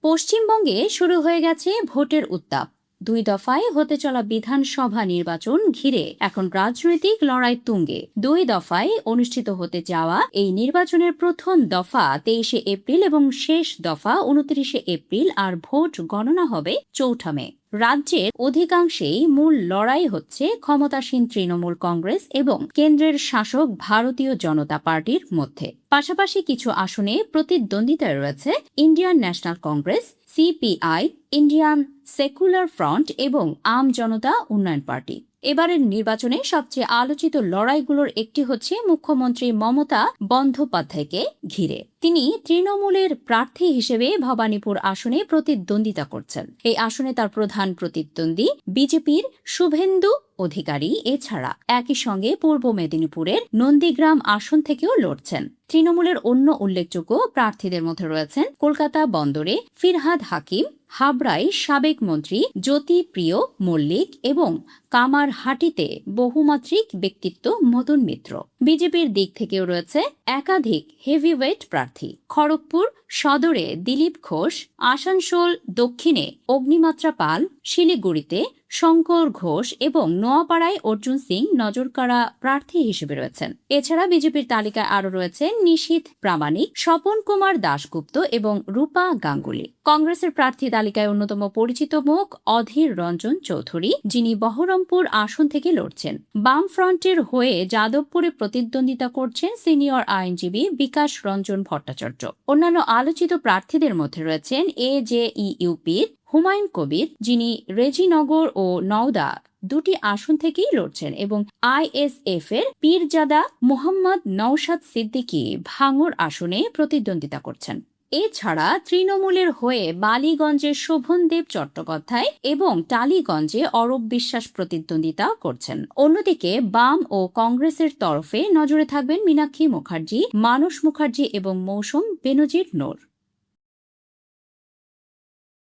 পশ্চিমবঙ্গে শুরু হয়ে গেছে ভোটের উত্তাপ। 2 দফায় হতে চলা বিধানসভা নির্বাচন ঘিরে এখন রাজনৈতিক লড়াই তুঙ্গে। 2 দফায় অনুষ্ঠিত হতে যাওয়া এই নির্বাচনের প্রথম দফা 23 এপ্রিল এবং শেষ দফা 29 এপ্রিল, আর ভোট গণনা হবে 4 মে। রাজ্যের অধিকাংশেই মূল লড়াই হচ্ছে ক্ষমতাসীন তৃণমূল কংগ্রেস এবং কেন্দ্রের শাসক ভারতীয় জনতা পার্টির মধ্যে। পাশাপাশি কিছু আসনে প্রতিদ্বন্দ্বিতায় রয়েছে Indian national Congress, CPI, Indian secular front এবং আম জনতা উন্নয়ন পার্টি। এবারের নির্বাচনে সবচেয়ে আলোচিত লড়াইগুলোর একটি হচ্ছে মুখ্যমন্ত্রী মমতা বন্দ্যোপাধ্যায়কে ঘিরে। তিনি তৃণমূলের প্রার্থী হিসেবে ভবানীপুর আসনে প্রতিদ্বন্দ্বিতা করছেন। এই আসনে তার প্রধান প্রতিদ্বন্দ্বী বিজেপির শুভেন্দু অধিকারী। এছাড়া একই সঙ্গে পূর্ব মেদিনীপুরের নন্দীগ্রাম আসন থেকেও লড়ছেন। তৃণমূলের অন্য উল্লেখযোগ্য প্রার্থীদের মধ্যে রয়েছেন কলকাতা বন্দরে ফিরহাদ হাকিম, হাবড়ায় সাবেক মন্ত্রী জ্যোতিপ্রিয় মল্লিক এবং কামারহাটিতে বহুমাত্রিক ব্যক্তিত্ব মদন মিত্র। বিজেপির দিক থেকেও রয়েছে একাধিক হেভিওয়েট প্রার্থী। খড়গপুর সদরে দিলীপ ঘোষ, আসানসোল দক্ষিণে অগ্নিমাত্রা পাল, শিলিগুড়িতে শঙ্কর ঘোষ এবং নোয়াপাড়ায় অর্জুন সিং নজরকাড়া প্রার্থী হিসেবে রয়েছেন। এছাড়া বিজেপির তালিকায় আরও রয়েছেন নিশীথ প্রামাণিক, স্বপন কুমার দাশগুপ্ত এবং রূপা গাঙ্গুলি। কংগ্রেসের প্রার্থী তালিকায় অন্যতম পরিচিত মুখ অধীর রঞ্জন চৌধুরী, যিনি বহরমপুর আসন থেকে লড়ছেন। বামফ্রন্টের হয়ে যাদবপুরে প্রতিদ্বন্দ্বিতা করছেন সিনিয়র আইনজীবী বিকাশ রঞ্জন ভট্টাচার্য। অন্যান্য আলোচিত প্রার্থীদের মধ্যে রয়েছেন এজেইউপির হুমায়ুন কবির, যিনি রেজিনগর ও নওদা দুটি আসন থেকেই লড়ছেন, এবং আইএসএফ এর পীরজাদা মোহাম্মদ নওশাদ সিদ্দিকী ভাঙড় আসনে প্রতিদ্বন্দ্বিতা করছেন। এছাড়া তৃণমূলের হয়ে বালিগঞ্জে শোভনদেব চট্টোপাধ্যায় এবং টালিগঞ্জে অরূপ বিশ্বাস প্রতিদ্বন্দ্বিতা করছেন। অন্যদিকে বাম ও কংগ্রেসের তরফে নজরে থাকবেন মীনাক্ষী মুখার্জি, মানস মুখার্জি এবং মৌসুম বেনজির নূর।